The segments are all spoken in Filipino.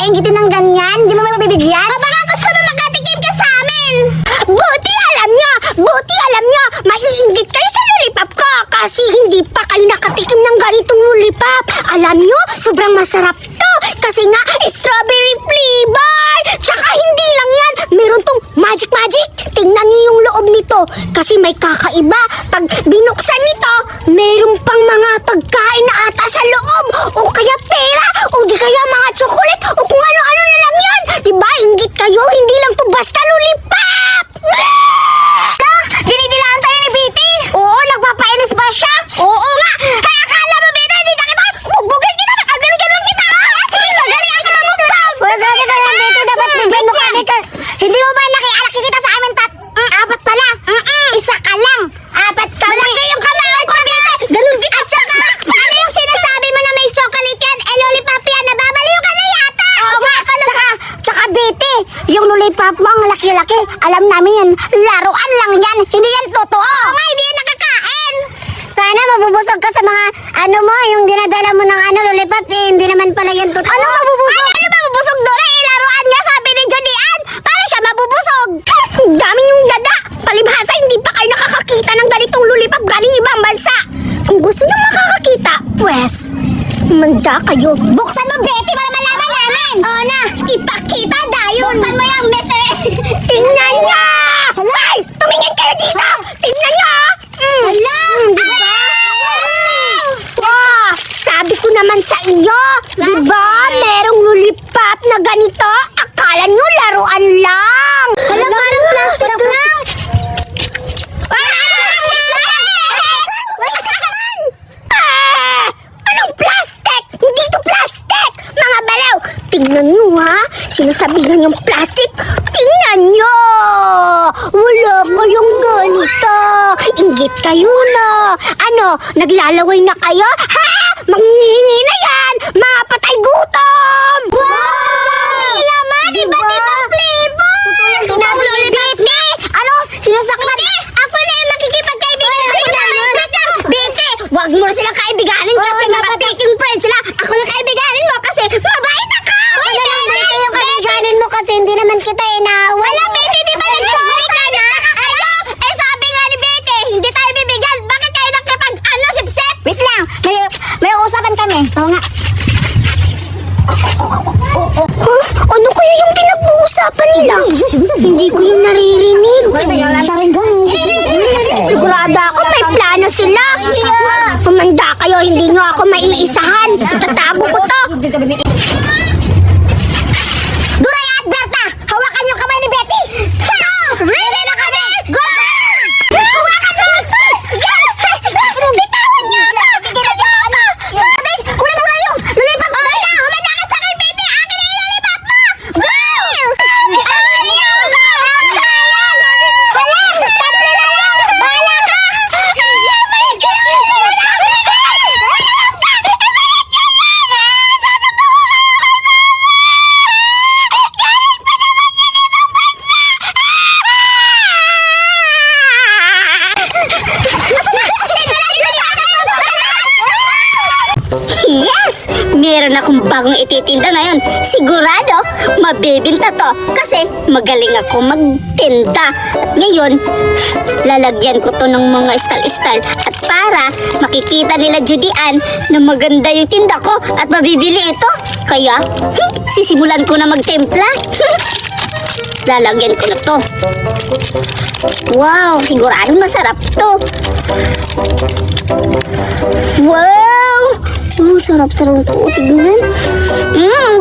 painggitin ng ganyan? Hindi mo mabibigyan? O baka gusto mo magkatikim ka sa amin? Buti alam nyo, maiinggit kayo sa lollipop ko kasi hindi pa kayo nakatikim ng ganitong lollipop. Alam nyo, sobrang masarap to kasi nga strawberry flavor. Tsaka hindi lang yan, meron tong magic. Tingnan nyo yung loob nito kasi may kakaiba. Pag binuksan nito, meron pang mga pagkain na ata sa loob o kaya pera o di kaya mga chocolate o kung ano-ano na lang yan. Diba, inggit kayo, hindi lang to basta lollipop. Dinidilaan tayo ni Betty. Oo, nagpapainis ba siya? Oo nga. Kaya akala mo, Betty, hindi na kita bugbugin kita. Magaling kita. Magaling ang kalamukbog. Magaling ka lang, Betty. Dapat bigyan mo kami ka. Hindi mo ba nakikita sa amin apat pala? Isa ka lang. Apat kami. Malaki yung kamay ko, Betty. Ganun kita. At saka, ano yung sinasabi mo na may chocolate yan? Lollipop yan. Nababaliw ka na yata. Oo nga. Tsaka, Betty, yung lollipop mo ang laki-laki. Alam namin yan. Laruan lang yan. Hindi yan totoo. Oo nga, hindi yan nakakain. Sana mabubusog ka sa mga yung dinadala mo ng lollipop hindi naman pala yan totoo. Ano mabubusog? Ano mabubusog, Dora? Laruan nga sabi ni Judian. Para siya mabubusog. Dami yung dada. Palibhasa, hindi pa kayo nakakakita ng ganitong lollipop galing ibang bansa. Kung gusto nyo makakakita, pues, manda kayo. Buksan mo, Betty, para malaman namin. Oo na, ipakita dayon. Buksan mo yung meter. Tingnan niya! Ay! Tumingin kayo dito! Tingnan niya! Hala! Diba? Wow! Sabi ko naman sa inyo, diba? Merong lollipop na ganito. Akala nyo laruan lang. Hala, parang plastic lang. Anong plastic? Hindi to plastic! Mga balaw! Tingnan nyo ha! Sinasabihan yung plastic! Tingnan nyo! Wala kayong ganito! Inggit kayo na! Ano? Naglalaway na kayo? Ha? Manghihingi na yan! Mga patay gutom! Wow! Laman! Iba't ibang flavor! Sinabi ni Betty! Ano? Sinasaktan? Ako na yung makikipagkaibigan! Betty! Huwag mo silang kaibiganin kasi mga baking friends sila! Ako na kaibiganin mo kasi mabait ako! Uy, Betty! Yung kaibiganin mo kasi hindi naman kita inaaway! Wala, Betty! Di ba nag-sorry ka na? Ano? Sabi nga ni Betty, hindi tayo bibigyan! Bakit kayo nakipag sip-sip? Wait lang! May usapan kami! Oo nga! Ano kaya yung pinag-uusapan nila? Hindi ko yung naririnig. Sigurado ako may plano sila. Kumanda kayo, hindi nyo ako maiisahan. Itatago ko to. Duray at Berta, hawakan yung kamay ni Betty. Ready na kami! Go! Hawakan mo! Bitawan niyo! Bitawan niyo! Kunin mo na yung lollipop mo! Humanda ka sa kay Betty! Akin na yung lollipop mo! Go! Yes! Meron akong bagong ititinda ngayon. Sigurado, mabibinta to. Kasi magaling ako magtinda. At ngayon, lalagyan ko to ng mga style-style. At para makikita nila Judian na maganda yung tinda ko at mabibili ito. Kaya, sisimulan ko na magtimpla. Lalagyan ko na to. Wow, sigurado masarap to. Wow! Sarap talaga ito. Tignan.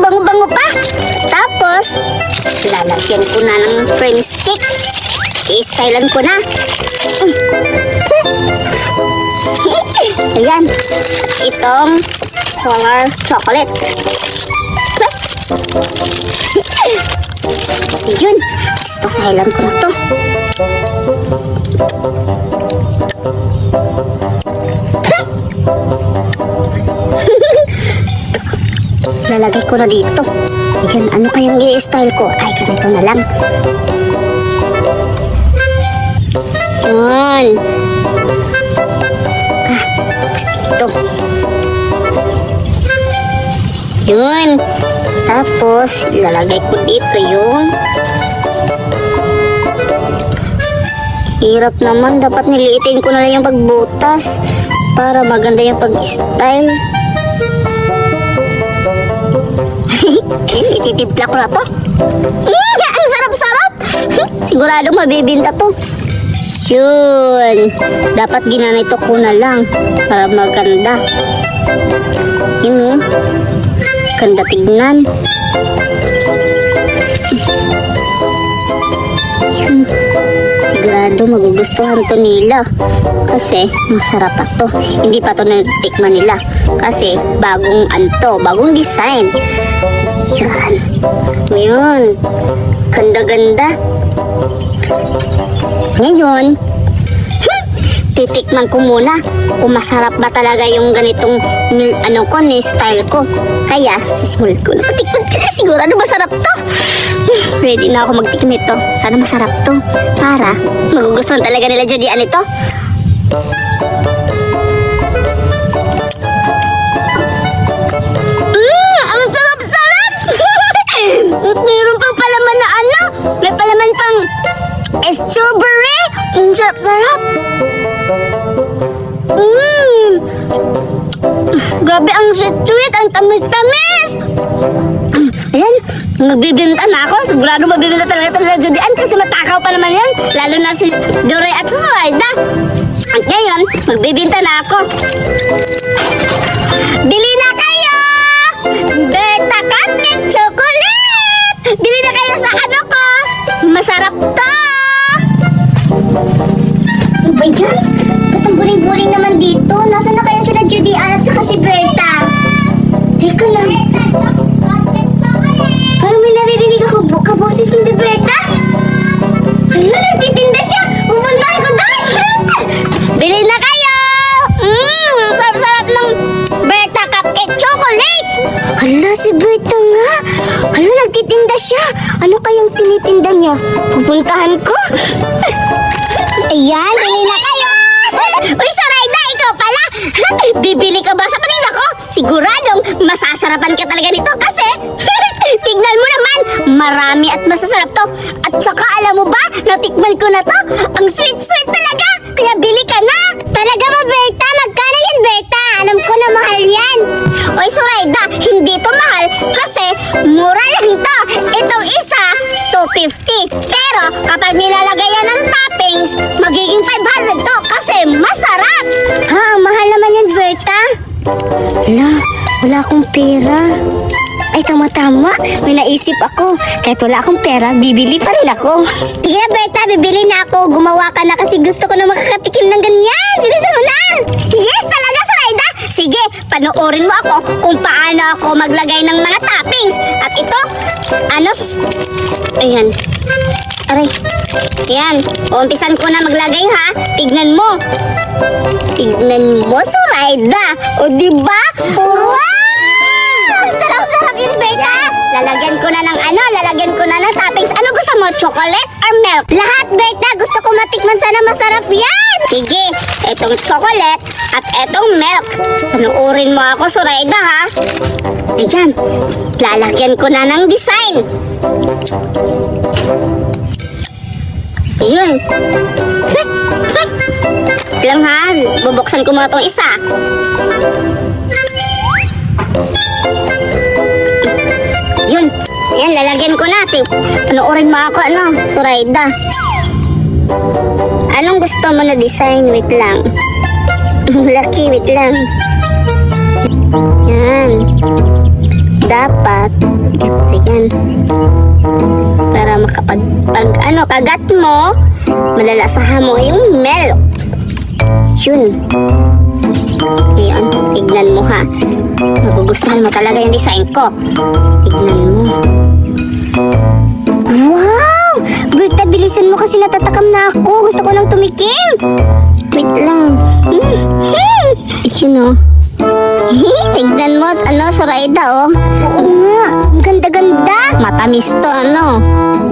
Bango-bango pa. Tapos, lalagyan ko na ng cream stick. I-stylean ko na. Ayan. Itong color chocolate. Yun. Stylean ko na to. Lalagay ko na dito. Yan, ano kayang i-style ko? Ay, ganito na lang. Yan. Dito. Yun. Tapos, lalagay ko dito yung... Hirap naman. Dapat niliitin ko na lang yung pagbutas para maganda yung pag-style. Ititimpla ko na to. Ang sarap-sarap. Sigurado mabibinta to. Yun. Dapat ginanito ko na lang para maganda. Yun, ganda tignan. Yun. Sigurado magugustuhan to nila. Kasi masarap pa to. Hindi pa to natikman nila. Kasi bagong bagong design. Yan. Yun. Ganda-ganda. Ngayon, titikman ko muna kung masarap ba talaga yung ganitong style ko. Kaya, sisimul ko na patikman ka na. Sigurado masarap to. Ready na ako magtikman ito. Sana masarap to. Para magugustuhan talaga nila Judian ito. Ang sarap-sarap! At mayroon pang palaman na may palaman pang strawberry. Ang sarap-sarap. Grabe ang sweet-sweet, ang tamis-tamis. Ayan, magbibinta na ako. Sigurado mabibinta talaga ito nila Judian kasi matakaw pa naman yan. Lalo na si Doray at Zoraida. At ngayon, magbibinta na ako. Bili na kayo! Berta Cupcake Chocolate! Bili na kayo sa ano ko! Masarap to! Ano ba yan? Ba't ang buling-buling naman dito? Nasaan na kaya sila Judian at saka si Berta? Teka lang. Parang may naririnig ako kaboses yung di Berta. Hala, nagtitinda siya. Pupuntahan ko doon. Bili na kayo! Sarap-sarap ng Berta Cupcake Chocolate. Hala, si Berta nga. Hala, nagtitinda siya. Ano kayang tinitinda niya? Pupuntahan ko. Ayan, bili na kayo. Uy, Zoraida, ikaw pala. Bibili ka ba sa paninda ko? Siguradong masasarapan ka talaga nito kasi tignan mo naman, marami at masasarap to. At saka alam mo ba, natikman ko na to. Ang sweet-sweet talaga. Kaya bili ka na. Talaga ba, Berta? Magkano yan, Berta? Alam ko na mahal yan. Oy, Zoraida, hindi to mahal kasi mura lang to. Itong isa, 250. Pero kapag nilalagay yan ng toppings, magiging 500 to kasi masarap. Ha, ang mahal naman yan, Berta. Wala akong pera. Ay, tama-tama. May naisip ako. Kahit wala akong pera, bibili pa rin ako. Sige na, Berta. Bibili na ako. Gumawa ka na kasi gusto ko na makakatikim ng ganyan. Bilisan mo na. Yes, talaga, Zoraida. Sige, panoorin mo ako kung paano ako maglagay ng mga toppings. At ito, ayan. Aray. Ayan. Umpisan ko na maglagay, ha. Tignan mo. Tignan mo, Zoraida. O, diba? Puro sarap-sarap yun, Berta. Lalagyan ko na ng toppings. Ano gusto mo, chocolate or milk? Lahat, Berta. Gusto ko matikman, sana masarap yan. Sige, etong chocolate at etong milk. Panuorin mo ako, Zoraida, ha? Ayan, lalagyan ko na ng design. Ayun. Lang, ha? Bubuksan ko muna itong isa. Yun. Yan, lalagyan ko na. Panoorin mo ako, Zoraida. Anong gusto mo na design? Wait lang. Lucky, wait lang. Yan. Dapat, ganito yan. Para kagat mo, malalasahan mo yung milk. Yun. Ayan, tignan mo, ha. Magugustuhan mo talaga yung design ko. Tignan mo. Wow! Berta, bilisan mo kasi natatakam na ako. Gusto ko lang tumikim. Wait lang. Yun, oh. Tignan mo, Zoraida, oh. Oo nga, ang ganda-ganda. matamis to, ano?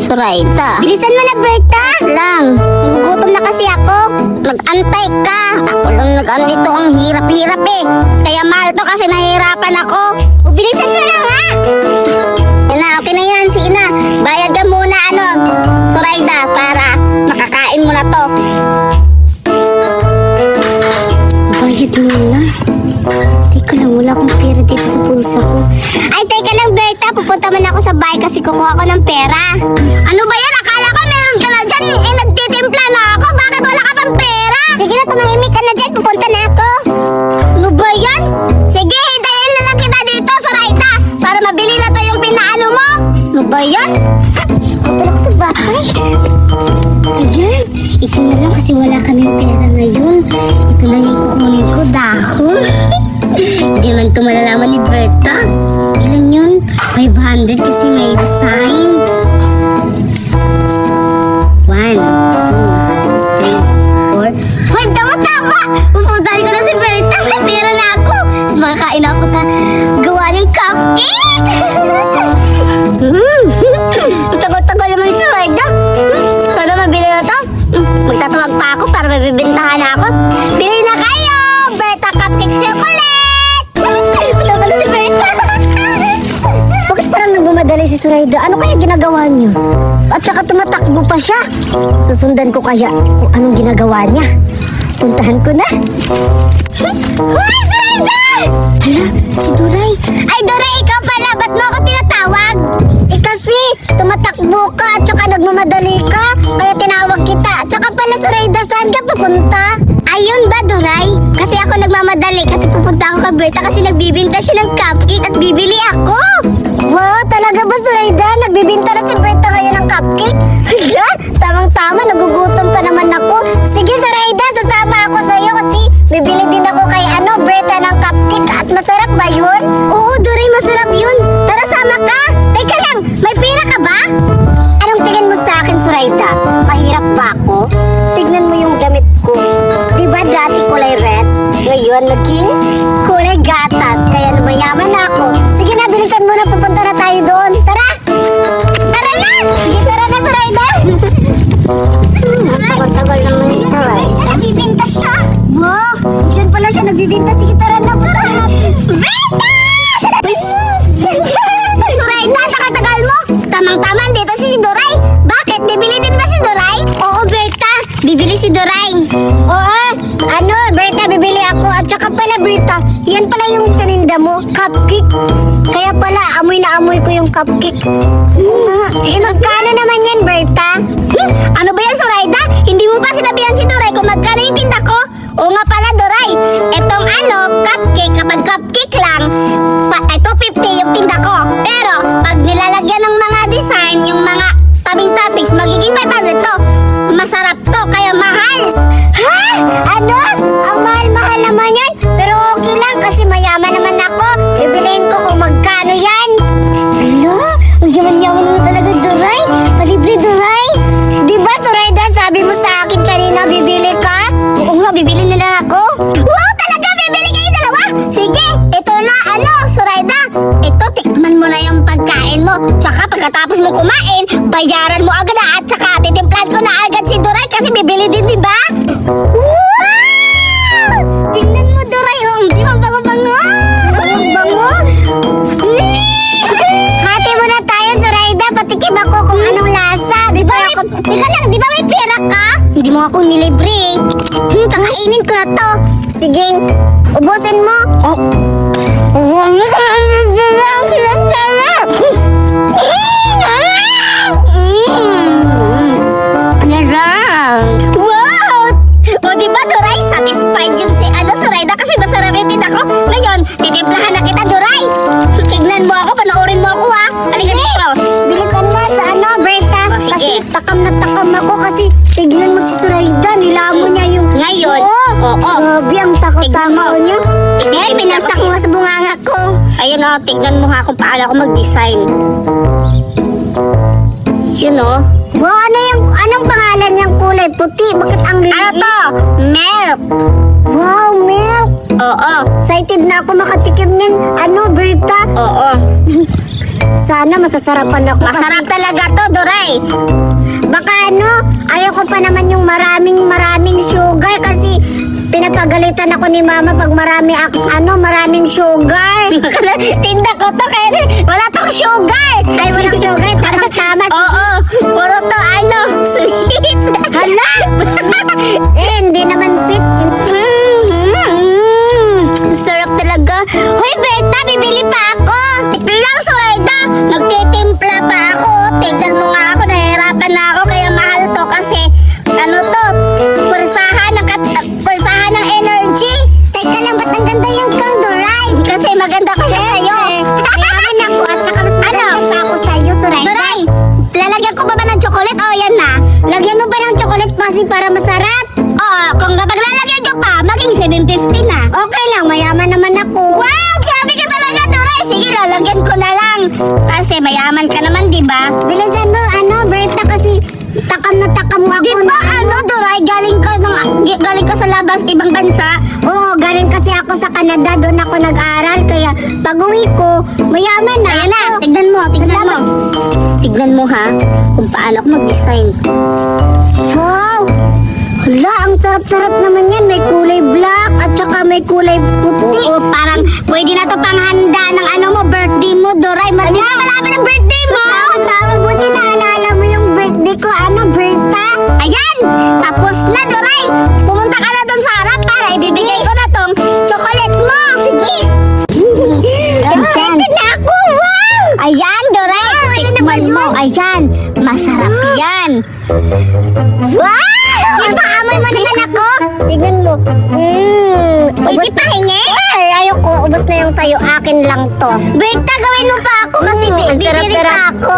Suraida. Bilisan mo na, Berta. Lang. Gugutom na kasi ako. Mag-antay ka. Ako lang nag-ano dito. Ang hirap-hirap eh. Kaya mahal to kasi nahihirapan ako. Bilisan mo na nga. Ina, okay na yan. Sige na. Bayad ka muna, ano, Suraida, para makakain mo na to. Bayad muna. Teka lang, wala akong pera dito sa bulsa ko. Ay, teka lang, Berta. Pupunta man ako sa bahay kasi kukuha ko ng pera. Ano ba yan? Akala ko meron ka na dyan. Eh, nagtitimpla na ako. Bakit wala ka pang pera? Sige na, tumahimik ka na dyan. Pupunta na ako. Ano ba yan? Sige, hintayin na lang kita dito, Suraida. Para mabili na to yung pinaano mo. Ano ba yan? Punta ako sa bahay. Ayan. Ito na lang kasi wala kaming pera ngayon. Ito na yung kukunin ko, dahon. Hindi man ito malalaman ni Berta. Ilan yun? 500 kasi may design. 1, 2, 3, 4. Hoy, tama! Pupuntahan ko na si Berta. May pera na ako. Tapos makakain ako sa gawa niyang cupcake. Tagal-tagal naman si Berta. Sana mabili na to. Magtatawag pa ako para mabibintahan na ako. Bili na kayo! Berta Cupcake Chocolate! Tagal na si Berta. Bakit parang nagmamadali si Suraida? Ano kaya ginagawa niyo? At saka tumatakbo pa siya. Susundan ko kaya kung anong ginagawa niya. Tapos puntahan ko na. Hoy, Suraida! Hala, si Duray. Ay, Duray, ikaw pala. Ba't mo ako tinatawag? Eh kasi, tumatakbo ka at saka nagmamadali ka. Kaya tinawag kita. At saka pala, Suraida, saan ka pupunta? Ayun ba, Duray? Kasi ako nagmamadali kasi pupunta ako kay Berta kasi nagbibinta siya ng cupcake at bibili ako. Wow, talaga ba, Suraida? Nagbibinta na si Berta ngayon ng cupcake? Hala, tamang-tama, nagugutom pa naman ako. Sige, Suraida, sasama ako sa'yo kasi bibili din ako kay Berta ng cupcake at masarap ba yun? Oo, Duray, masarap yun. Tara, sama ka. Teka lang, may pera ka ba? Anong tingin mo sa akin, Suraida? Mahirap ba ako? Tignan mo yung damit ko. Diba dati kulay red? Ngayon, naging kulay gatas. Kaya mayaman na ako. Sige na, bilisan mo na. Pupunta na tayo doon. Tara! Tara na! Sige, tara na, Suraida! Tagal-tagal naman yung Suraida. Nagbibinta siya! Wow! Diyan pala siya nagbibinta. Sige, tara na. Berta! Suraida, nakatagal mo. Tamang-tama, dito si Duray. Bakit? Bibili din ba si Duray? Oo, Berta. Bibili si Duray. Oo, Berta, bibili ako. At saka pala, Berta, yan pala yung taninda mo, cupcake. Kaya pala, amoy na amoy ko yung cupcake. Magkano naman yan, Berta? Ano ba yan, Suraida? Hindi mo pa sinabihan si Duray kung magkano yung tinda ko? Oo nga pala, Duray. Etong cupcake, kapag cupcake lang, ito 50 yung tinda ko. Pero, pag nilalagyan ng mga design, yung mga toppings, magiging 500 to. Masarap to, kaya mahal. Ha? Ano? Ang mahal-mahal naman yan. Pero okay lang kasi mayaman naman ako. Bibiliin ko kung magkano yan. Ano? Ang yaman-yaman mo talaga, Duray. Palibre, Duray. Diba, Suraida, sabi mo sa akin kanina bibili ka? Oo nga, bibili na lang ako. Wow, talaga, bibili kayo dalawa? Sige, ito na, Suraida. Ito, tikman mo na yung pagkain mo. Tsaka pagkatapos mo kumain, bayaran mo agad at tsaka titimplan ko na agad si Duray kasi bibili din, diba? Wow! Tingnan mo, Duray, di ba bango-bango? Bango-bango? Hati mo na tayo, Suraida. Patikim ako kung anong lasa. Teka lang, di ba may pera ka? Hindi mo ako nilibre. Kakainin ko na to. Sige, ubusin mo. Wow! O diba, Duray? Satisfied yun si Suraida kasi masarap yung tinda ko. Ngayon, titimplahan na kita, Duray. Tignan mo ako, panoorin mo ako, ha? Halika dito. Bilisan mo sa Berta. Kasi takam na takam ako kasi tignan mo si Suraida. Nilamon niya yung... Ngayon? Oo. Grabe, ang takot-takaw niya. Pinagsak mo sa bunganga ko. Ayun, tignan mo ha kung paano ako mag-design. Yun, Wow, anong pangalan niyang kulay puti? Bakit ang liit? Ano to? Milk. Wow, milk. Oo. Excited na ako makatikim niyan. Berta? Oo. Sana masasarapan ako. Masarap talaga to, Doray. Baka ayaw ko pa naman yung maraming sugar kasi pinapagalitan ako ni Mama pag maraming sugar. Tinda ko to kaya wala tong sugar. Ay, walang sugar. Tamang-tama. Oo, puro to sweet. Hala! Hindi naman sweet. Sarap talaga. Hoy, Berta, bibili pa ako. Lang, Zoraida. Nagtitimpla pa ako. Tignan mo nga ako, nahihirapan na ako. Kaya mahal to kasi, pursahan ng energy. Teka lang, ba't ang ganda yung kang Doray? Kasi maganda ko siya sa'yo. Mayaman ako at saka mas maganda pa ako sa'yo, Zoraida. Doray, lalagyan ko pa ba ng chocolate? O, yan na. Lagyan mo ba ng chocolate kasi para masarap? Oo, kung kapag lalagyan ko pa, maging 750 na. Okay lang, mayaman naman ako. Wow, grabe ka talaga, Doray. Sige, lalagyan ko na lang. Kasi mayaman ka naman, di ba? Bilisan mo, Berta, kasi takam na takam mo ako. Di ba, Doray, galing ka sa labas, ibang bansa? Oo, galing kasi ako sa Canada. Doon ako nag-aral. Kaya pag uwi ko, mayaman na Ayan na, ako. tignan mo. Tignan mo, ha, kung paano ako mag-design. Wow! Hala, ang sarap-sarap naman yan. May kulay black at saka may kulay puti. Oo, parang pwede na to panghanda ng birthday mo, Doray. Di ba malapit ang birthday mo? Tama, buti naalala mo yung birthday ko. Berta? Ayan! Tapos na, Doray! Pumunta ka na doon sa harap para ibibigay ko na tong chocolate mo! Sige! Excited na ako! Wow! Ayan, Doray! Tikman mo! Ayan! Masarap yan! Wow! Ipaamoy mo naman ako! Tignan mo. Pwede pahingi? Ay, ayoko. Ubus na yung sayo. Akin lang to. Berta, gawin mo pa ako kasi ang bibili sarap-sarap. pa ako.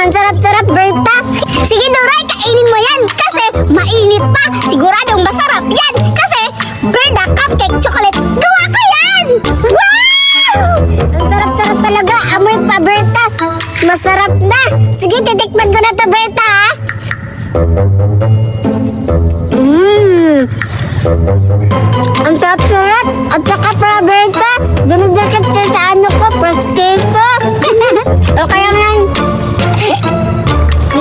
Ang sarap-sarap, Berta. Sige, Doray, kainin mo yan kasi mainit pa. Siguradong masarap yan kasi Berta cupcake chocolate. Gawa ko yan! Wow! Ang sarap-sarap talaga. Amoy pa, Berta. Masarap na. Sige, titikman ko na to, Berta, ha? Ang sarap-sarap. At saka para, Berta, dumidikit siya sa ko, prestiso. O kaya man,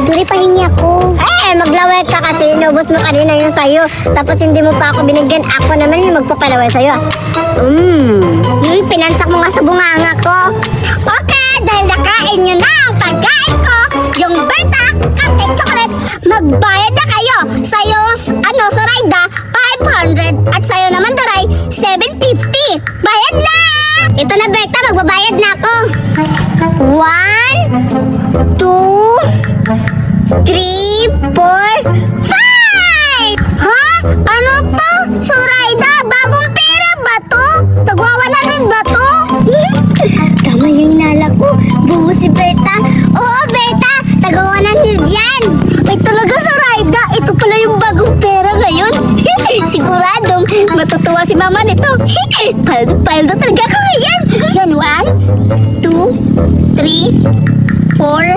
Doray, pahingi ako. maglaway ka kasi inubos mo kanina yung sayo. Tapos hindi mo pa ako binigyan. Ako naman yung magpapalaway sa'yo. Pinansak mo nga sa bunganga ko. Okay, dahil nakain nyo na ang pagkain ko, yung Berta cupcake chocolate, magbayad na kayo. Sa'yo, Zoraida, 500 at sa'yo naman, Doray, 750. Bayad na! Ito na, Berta. Magbabayad na ako. 1, 2, 3, 4, 5! Ha? Ano to? Zoraida, bagong pera ba to? Tagwa 100 ba to? Tama yung inala ko. Buo si Berta. Oo, Berta, tagwa 100 yan. Ay talaga, Zoraida, ito pala yung bagong pera ngayon. Siguradong matutuwa si Mama nito. Paldo talaga ako ngayon. Yan, 1, 2, 3, 4, 500!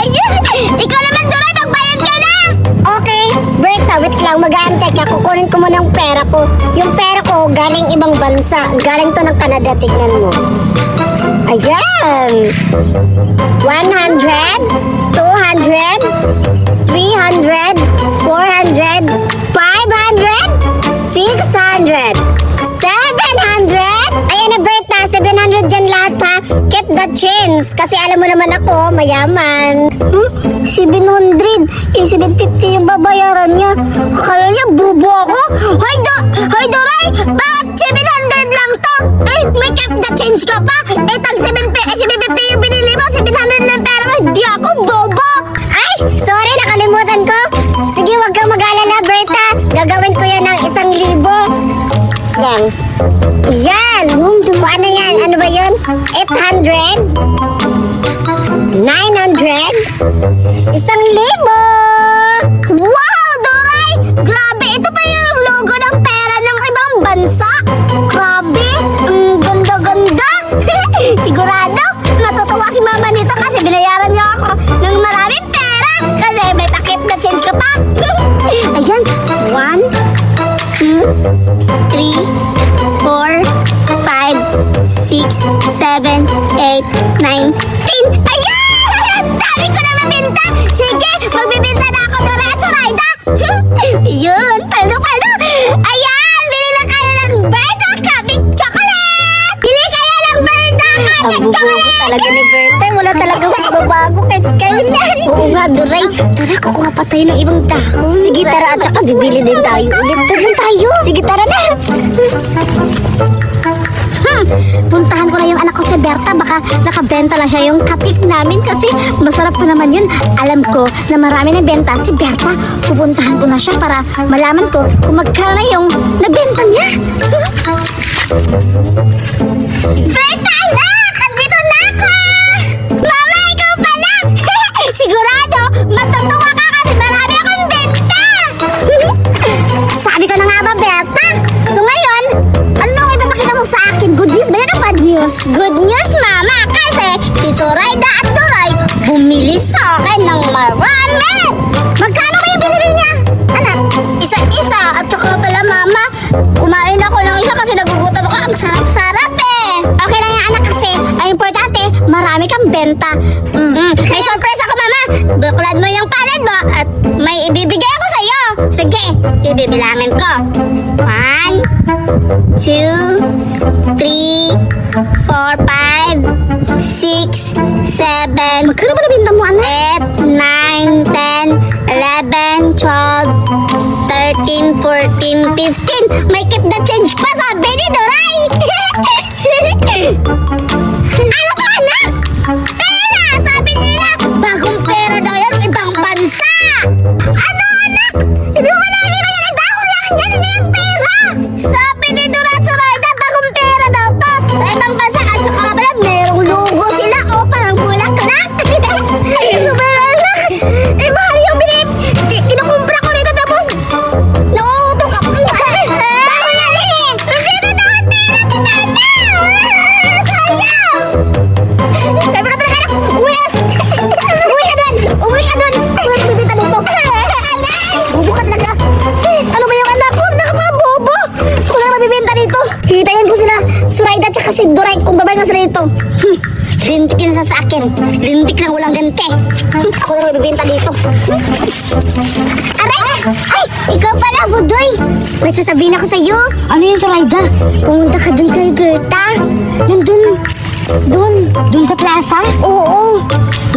Ayun! Ikaw naman, Doray, magbayad ka na! Okay, Berta, wait lang. Mag-aantay ka. Kukunin ko muna ang pera ko. Yung pera ko galing ibang bansa. Galing to ng Canada. Tignan mo. Ayan. 100, 200, 300, 400, 500, 600, 700. Ayan na, Berta. 700 dyan lahat, ha. Keep the change. Kasi alam mo naman ako, mayaman. 700. Yung 750 yung babayaran niya. Kala niya bubo ako. Hoy, Doray! Bakit 700 lang to? May keep the change ka pa? Tag 750 yung binili mo. 700 lang pera mo. Hindi ako bobo. Ay, sorry, nakalimutan ko. Sige, wag kang mag-alala, Berta. Gagawin ko yan ng 1,000. Yan. Yan. Paano yan? Ano ba yun? 800? 900? 1,000! Wow, Doray! Grabe, ito pa yung logo ng pera ng ibang bansa. Grabe, ang ganda-ganda. Sigurado, matutuwa si Mama nito kasi binayaran niya ako ng maraming pera. Kasi may pakip na change ka pa. Ayan, 1, 2, 3, 4, 5, 6, 7, Ang bububo talaga ni Berta. Wala talaga magbabago kahit kailan. Oo nga, Duray. Tara, kukuha pa tayo ng ibang dahon. Sige, tara. At saka bibili din tayo ulit. Tara tayo. Sige, tara na. Puntahan ko na yung anak ko si Berta. Baka nakabenta lang siya yung kapik namin kasi masarap ko naman yun. Alam ko na marami na benta si Berta. Pupuntahan ko na siya para malaman ko kung magkano na yung nabenta niya. Berta, anak! Andito na ako! Mama, ikaw pala! Sigurado, matutuwa ka kasi marami akong benta! Sabi ko na nga ba, Berta? So ngayon, ano ang ipapakita mo sa akin? Good news ba yan o bad news? Good news, Mama! Kasi si Zoraida at Duray bumili sa akin ng marami! Magkano ba yung binili niya? Anak, isa-isa at saka pala, Mama, kumain ako ng isa kasi nagugutom ako. Ang sarap-sarap eh! Okay lang yan, anak, kasi ang importante, marami kang benta. May surprise ako, Mama! Buklad mo yung palad mo at may ibibigay ako sa'yo. Sige, ibibilangin ko. 1, 2, 3, 4, 5, 6, 7. Magkano ba nabinta mo, anak? 8, 9, 10, 11, 12, 13, 14, 15. May keep the change pa, sabi ni Doray. Ano to, anak? Pera! Sabi nila, bagong pera daw yan, ibang bansa. Ano, anak? Hindi mo ba nakikita yan? Nagdahon lang yan, hindi yung pera. Sabi ni Dora at Zoraida, bagong pera daw to. Sa ibang bansa, at saka pala, merong logo sila. O, parang bulaklak. Ano ba, anak? Eh, mahal yung kinukumpra ko nito tapos nauutok ako. Bago yan eh. Dito daw ang pera ni Tata. Sayang. Sabi ka talaga, anak. Uwi ka doon. Uwi ka doon. Uwi bibita dito. Bubukat na ka. Ano ba yung anak ko? Nakamabobo. Kung na mabibenta dito. Hitayin ko sila. Zoraida tsaka si Duray kung babay ka sila dito. Lintik yun sa akin. Lintik na walang ganti. Ako na mabibenta dito. Aray! Ay! Ikaw pala, Budoy! May sasabihin ako sa'yo. Ano yun, Zoraida? Pumunta ka dun kay Berta. Nandun. Doon sa plaza? Oo.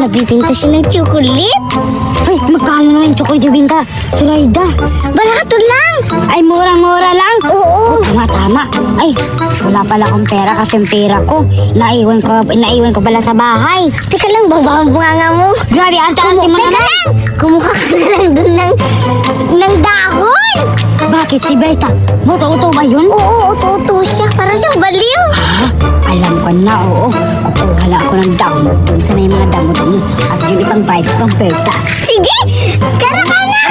Nabibinta siya ng chocolate. Ay, magkano naman yung chocolate yung binta? Zoraida. Barato lang. Ay, murang-mura lang. Oo. Tama. Ay, wala pala akong pera kasi yung pera ko. Naiwan ko pala sa bahay. Teka lang, bunga mo. Grabe, ante-ante mo naman. Teka lang. Kumuha ka na lang doon ng dahon. Bakit si Berta? Uto-uto ba yun? Oo, uto-uto siya. Para siyang baliw. Ha? Alam ko na, oo. Kukuha lang ako ng dahon doon sa may mga damo doon. At yung ibang bike kong Berta. Sige! Kara ka na!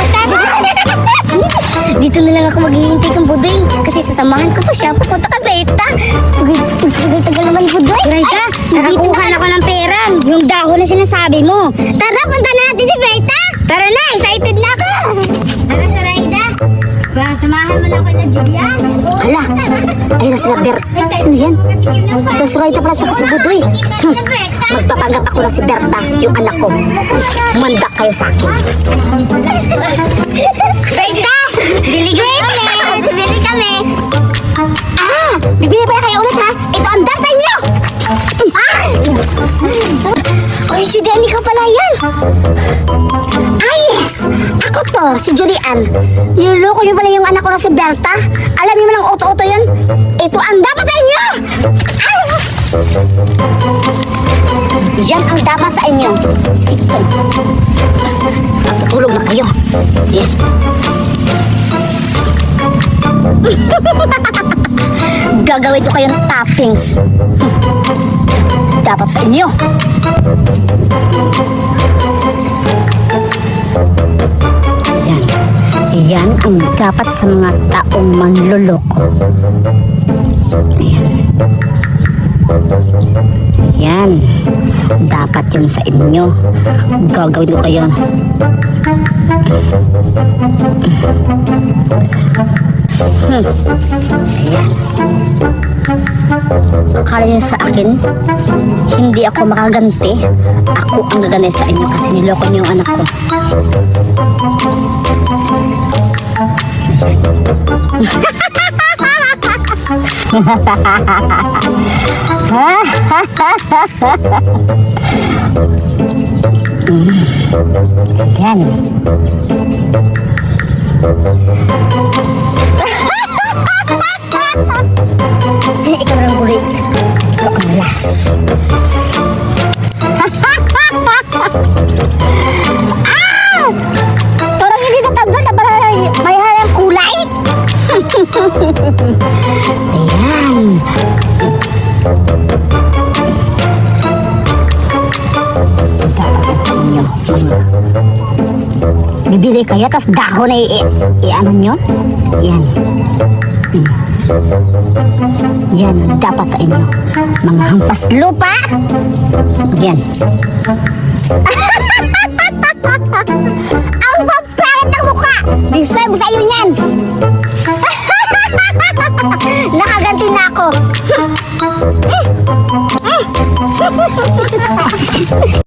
Dito na lang ako maghihintay kang Budoy. Kasi sasamahan ko pa siya. Pupunta ka, Berta. Tagal naman, Budoy. Berta, nakakuha na ako ng pera. Yung dahon na sinasabi mo. Tara, punta na natin si Berta. Tara na, excited na ako. Tara, Zoraida. Samahan mo na ako na Julian. Hala, ayun na sila Berta. Sino yan? Sa Zoraida pala siya kasi Budoy. Magpapanggap ako na si Berta, yung anak ko. Manda kayo sa akin. Berta! Bili kami! Bili kami! Ah! Bibili pala kayo ulit ha? Ito ang dam sa inyo! Ah! Oy, Julian, ikaw pala yan! Ah, yes! Ako to, si Julian. Niloloko niyo pala yung anak ko na si Berta. Alam niyo mo lang auto-auto yan. Ito ang dapat sa inyo! Ah! Yan ang dapat sa inyo. Ito. Tutulog na kayo. Yan. Gagawin ko kayong toppings. Dapat sa inyo. Yan. Yan ang dapat sa mga taong manloloko. Ayan. Yan. Dapat yun sa inyo. Gagawin ko kayo. Ayan. Akala niyo sa akin, hindi ako makaganti. Ako ang gaganti sa inyo kasi niloko niyo yung anak ko. Yan. Ikaw lang buri. Ikaw ang last. Ah! Parang hindi natabla na parang may halang kulay. Ayan. Dapat sa inyo. Bibili kayo, tapos dahon na i-ano nyo? Yan. Yan, dapat sa inyo. Mga hampas lupa. Yan. Ang papangit ng mukha. Deserve sa iyo yan. Nakaganti na ako.